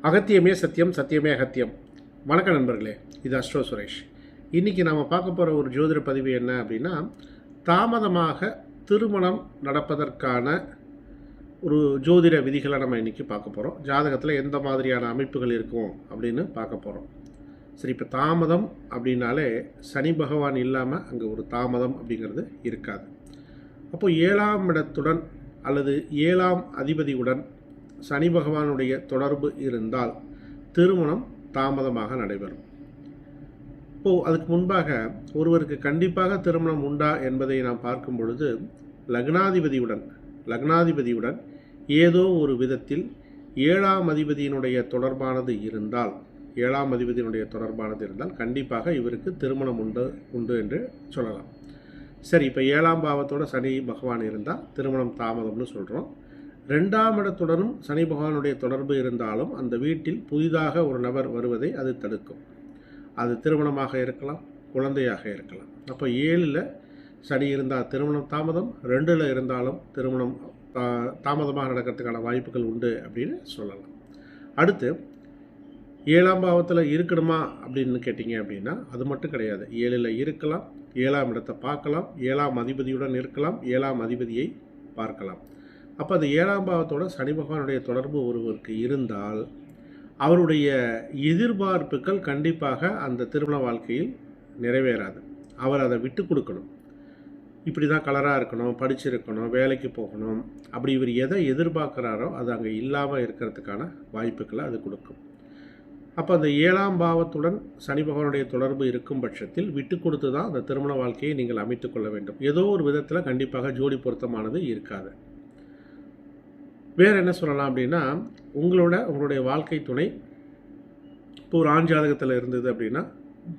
அகத்தியமே சத்தியம், சத்தியமே அகத்தியம். வணக்கம் நண்பர்களே, இது அஸ்ட்ரோ சுரேஷ். இன்றைக்கி நாம் பார்க்க போகிற ஒரு ஜோதிட பதிவு என்ன அப்படின்னா, தாமதமாக திருமணம் நடப்பதற்கான ஒரு ஜோதிட விதிகளை நம்ம இன்றைக்கி பார்க்க போகிறோம். ஜாதகத்தில் எந்த மாதிரியான அமைப்புகள் இருக்கும் அப்படின்னு பார்க்க போகிறோம். சரி, இப்போ தாமதம் அப்படின்னாலே சனி பகவான் இல்லாமல் அங்கே ஒரு தாமதம் அப்படிங்கிறது இருக்காது. அப்போது 7ஆம் இடத்துடன் அல்லது 7ஆம் அதிபதியுடன் சனி பகவானுடைய தொடர்பு இருந்தால் திருமணம் தாமதமாக நடைபெறும். இப்போது அதுக்கு முன்பாக ஒருவருக்கு கண்டிப்பாக திருமணம் உண்டா என்பதை நாம் பார்க்கும் பொழுது லக்னாதிபதியுடன் ஏதோ ஒரு விதத்தில் 7ஆம் அதிபதியினுடைய தொடர்பானது இருந்தால் கண்டிப்பாக இவருக்கு திருமணம் உண்டு என்று சொல்லலாம். சரி, இப்போ 7ஆம் பாவத்தோட சனி பகவான் இருந்தால் திருமணம் தாமதம்னு சொல்கிறோம். 2ஆம் இடத்துடனும் சனி பகவானுடைய தொடர்பு இருந்தாலும் அந்த வீட்டில் புதிதாக ஒரு நபர் வருவதை அது தடுக்கும். அது திருமணமாக இருக்கலாம், குழந்தையாக இருக்கலாம். அப்போ 7ல் சனி இருந்தால் திருமணம் தாமதம், 2ல் இருந்தாலும் திருமணம் தாமதமாக நடக்கிறதுக்கான வாய்ப்புகள் உண்டு அப்படின்னு சொல்லலாம். அடுத்து 7ஆம் பாவத்தில் இருக்கணுமா அப்படின்னு கேட்டிங்க அப்படின்னா அது மட்டும் கிடையாது. 7ல் இருக்கலாம், 7ஆம் இடத்தை பார்க்கலாம், 7ஆம் அதிபதியுடன் இருக்கலாம், 7ஆம் அதிபதியை பார்க்கலாம். அப்போ அந்த 7ஆம் பாவத்தோட சனி பகவானுடைய தொடர்பு ஒருவருக்கு இருந்தால் அவருடைய எதிர்பார்ப்புகள் கண்டிப்பாக அந்த திருமண வாழ்க்கையில் நிறைவேறாது. அவர் அதை விட்டு கொடுக்கணும். இப்படி தான் கலராக இருக்கணும், படிச்சிருக்கணும், வேலைக்கு போகணும், அப்படி இவர் எதை எதிர்பார்க்குறாரோ அது அங்கே இல்லாமல் இருக்கிறதுக்கான வாய்ப்புகளை அது கொடுக்கும். அப்போ அந்த 7ஆம் பாவத்துடன் சனி பகவானுடைய தொடர்பு இருக்கும் பட்சத்தில் விட்டு கொடுத்து தான் அந்த திருமண வாழ்க்கையை நீங்கள் அமைத்து கொள்ள வேண்டும். ஏதோ ஒரு விதத்தில் கண்டிப்பாக ஜோடி பொருத்தமானது இருக்காது. வேறு என்ன சொல்லலாம் அப்படின்னா, உங்களுடைய வாழ்க்கை துணை இப்போ ஒரு ஆண் ஜாதகத்தில் இருந்தது அப்படின்னா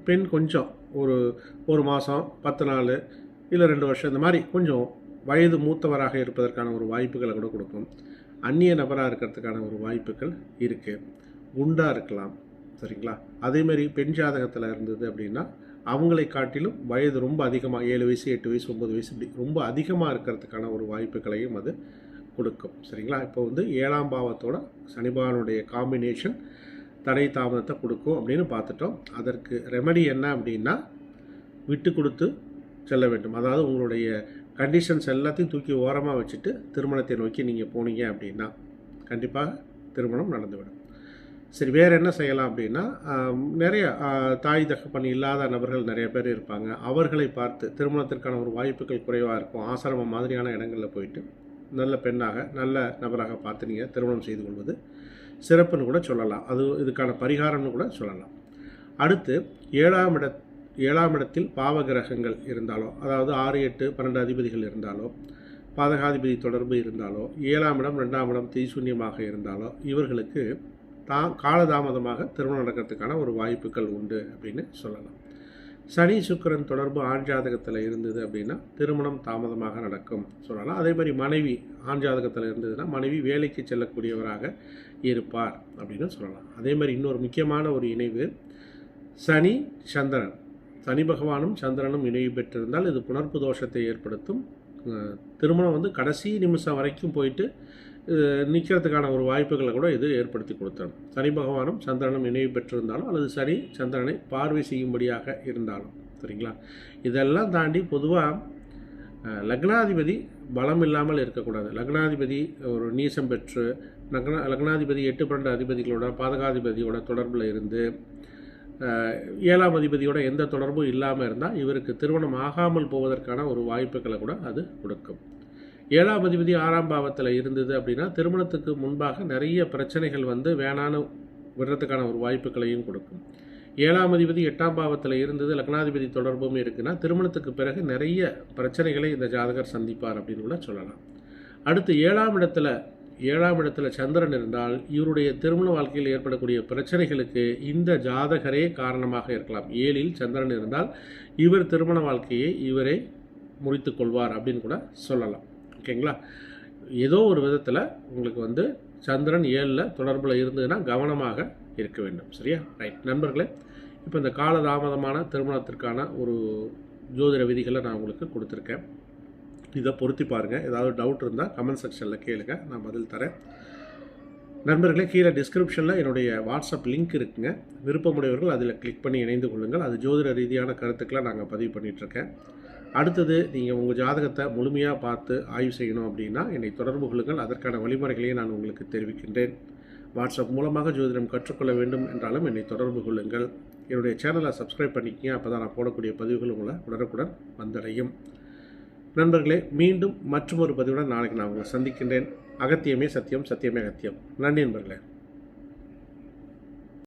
பெண் கொஞ்சம் ஒரு மாதம் 10 நாள் இல்லை 2 வருஷம் இந்த மாதிரி கொஞ்சம் வயது மூத்தவராக இருப்பதற்கான ஒரு வாய்ப்புகளை கூட கொடுக்கும். அந்நிய நபராக இருக்கிறதுக்கான ஒரு வாய்ப்புகள் இருக்குது. குண்டாக இருக்கலாம், சரிங்களா? அதேமாதிரி பெண் ஜாதகத்தில் இருந்தது அப்படின்னா அவங்களை காட்டிலும் வயது ரொம்ப அதிகமாக 7 வயசு 8 வயசு 9 வயசு இப்படி ரொம்ப அதிகமாக இருக்கிறதுக்கான ஒரு வாய்ப்புகளையும் அது கொடுக்கும், சரிங்களா? இப்போ 7ஆம் பாவத்தோட சனி பகவானுடைய காம்பினேஷன் தடை தாமதத்தை கொடுக்கும் அப்படின்னு பார்த்துட்டோம். அதற்கு ரெமெடி என்ன அப்படின்னா விட்டு கொடுத்து செல்ல வேண்டும். அதாவது உங்களுடைய கண்டிஷன்ஸ் எல்லாத்தையும் தூக்கி ஓரமாக வச்சுட்டு திருமணத்தை நோக்கி நீங்கள் போனீங்க அப்படின்னா கண்டிப்பாக திருமணம் நடந்துவிடும். சரி, வேறு என்ன செய்யலாம் அப்படின்னா, நிறைய தாய் தகப்பன் இல்லாத நபர்கள் நிறைய பேர் இருப்பாங்க. அவர்களை பார்த்து திருமணத்திற்கான ஒரு வாய்ப்புகள் குறைவாக இருக்கும். ஆசிரமம் மாதிரியான இடங்களில் போயிட்டு நல்ல பெண்ணாக நல்ல நபராக பார்த்து நீங்கள் திருமணம் செய்து கொள்வது சிறப்புன்னு கூட சொல்லலாம். அது இதுக்கான பரிகாரம்னு கூட சொல்லலாம். அடுத்து 7ஆம் இடத்தில் பாவகிரகங்கள் இருந்தாலோ, அதாவது 6, 8, 12 அதிபதிகள் இருந்தாலோ, பாதகாதிபதி தொடர்பு இருந்தாலோ, 7ஆம் இடம் 2ஆம் இடம் தீசூன்யமாக இருந்தாலோ இவர்களுக்கு காலதாமதமாக திருமணம் நடக்கிறதுக்கான ஒரு வாய்ப்புகள் உண்டு அப்படின்னு சொல்லலாம். சனி சுக்கிரன் தொடர்பு ஆண் ஜாதகத்தில் இருந்தது அப்படின்னா திருமணம் தாமதமாக நடக்கும் சொல்லலாம். அதே மாதிரி மனைவி ஆண் ஜாதகத்தில் இருந்ததுன்னா மனைவி வேலைக்கு செல்லக்கூடியவராக இருப்பார் அப்படின்னு சொல்லலாம். அதே மாதிரி இன்னொரு முக்கியமான ஒரு இணைவு சனி சந்திரன், சனி பகவானும் சந்திரனும் இணைவு பெற்றிருந்தால் இது புணர்ப்பு தோஷத்தை ஏற்படுத்தும். திருமணம் கடைசி நிமிஷம் வரைக்கும் போயிட்டு நிற்கிறதுக்கான ஒரு வாய்ப்புகளை கூட இது ஏற்படுத்தி கொடுத்தணும். சனி பகவானும் சந்திரனும் இணைவு பெற்றிருந்தாலும் அல்லது சனி சந்திரனை பார்வை செய்யும்படியாக இருந்தாலும், சரிங்களா? இதெல்லாம் தாண்டி பொதுவாக லக்னாதிபதி பலம் இல்லாமல் இருக்கக்கூடாது. லக்னாதிபதி ஒரு நீசம் பெற்று லக்னாதிபதி 8, 12 அதிபதிகளோட பாதகாதிபதியோட தொடர்பில் இருந்து 7ஆம் அதிபதியோட எந்த தொடர்பும் இல்லாமல் இருந்தால் இவருக்கு திருமணம் ஆகாமல் போவதற்கான ஒரு வாய்ப்புகளை கூட அது கொடுக்கும். 7ஆம் அதிபதி 6ஆம் பாவத்தில் இருந்தது அப்படின்னா திருமணத்துக்கு முன்பாக நிறைய பிரச்சனைகள் வேணான்னு விடுறதுக்கான ஒரு வாய்ப்புகளையும் கொடுக்கும். 7ஆம் அதிபதி 8ஆம் பாவத்தில் இருந்தது லக்னாதிபதி தொடர்பும் இருக்குன்னா திருமணத்துக்கு பிறகு நிறைய பிரச்சனைகளை இந்த ஜாதகர் சந்திப்பார் அப்படின்னு கூட சொல்லலாம். அடுத்து 7ஆம் இடத்துல சந்திரன் இருந்தால் இவருடைய திருமண வாழ்க்கையில் ஏற்படக்கூடிய பிரச்சனைகளுக்கு இந்த ஜாதகரே காரணமாக இருக்கலாம். 7ல் சந்திரன் இருந்தால் இவர் திருமண வாழ்க்கையை இவரே முறித்து கொள்வார் அப்படின்னு கூட சொல்லலாம். ஓகேங்களா? ஏதோ ஒரு விதத்தில் உங்களுக்கு சந்திரன் 7ல் தொடர்பில் இருந்ததுன்னா கவனமாக இருக்க வேண்டும், சரியா? ரைட் நண்பர்களே, இப்போ இந்த காலதாமதமான திருமணத்திற்கான ஒரு ஜோதிட விதிகளை நான் உங்களுக்கு கொடுத்துருக்கேன். இதை பொருத்தி பாருங்கள். ஏதாவது டவுட் இருந்தால் கமெண்ட் செக்ஷனில் கேளுங்க, நான் பதில் தரேன். நண்பர்களே, கீழே டிஸ்கிரிப்ஷனில் என்னுடைய வாட்ஸ்அப் லிங்க் இருக்குங்க. விருப்பமுடையவர்கள் அதில் கிளிக் பண்ணி இணைந்து கொள்ளுங்கள். அது ஜோதிட ரீதியான கருத்துக்களை நாங்கள் பதிவு பண்ணிகிட்ருக்கேன். அடுத்தது, நீங்கள் உங்கள் ஜாதகத்தை முழுமையாக பார்த்து ஆய்வு செய்யணும் அப்படின்னா என்னை தொடர்பு கொள்ளுங்கள். அதற்கான வழிமுறைகளையும் நான் உங்களுக்கு தெரிவிக்கின்றேன். வாட்ஸ்அப் மூலமாக ஜோதிடம் கற்றுக்கொள்ள வேண்டும் என்றாலும் என்னை தொடர்பு கொள்ளுங்கள். என்னுடைய சேனலை சப்ஸ்கிரைப் பண்ணிக்கங்க. அப்போ தான் நான் போடக்கூடிய பதிவுகள் உங்களை உடனுக்குடன் வந்தடையும். நண்பர்களே, மீண்டும் மற்றொரு பதிவுடன் நாளைக்கு நான் உங்களை சந்திக்கின்றேன். அகத்தியமே சத்தியம், சத்தியமே அகத்தியம். நன்றி நண்பர்களே.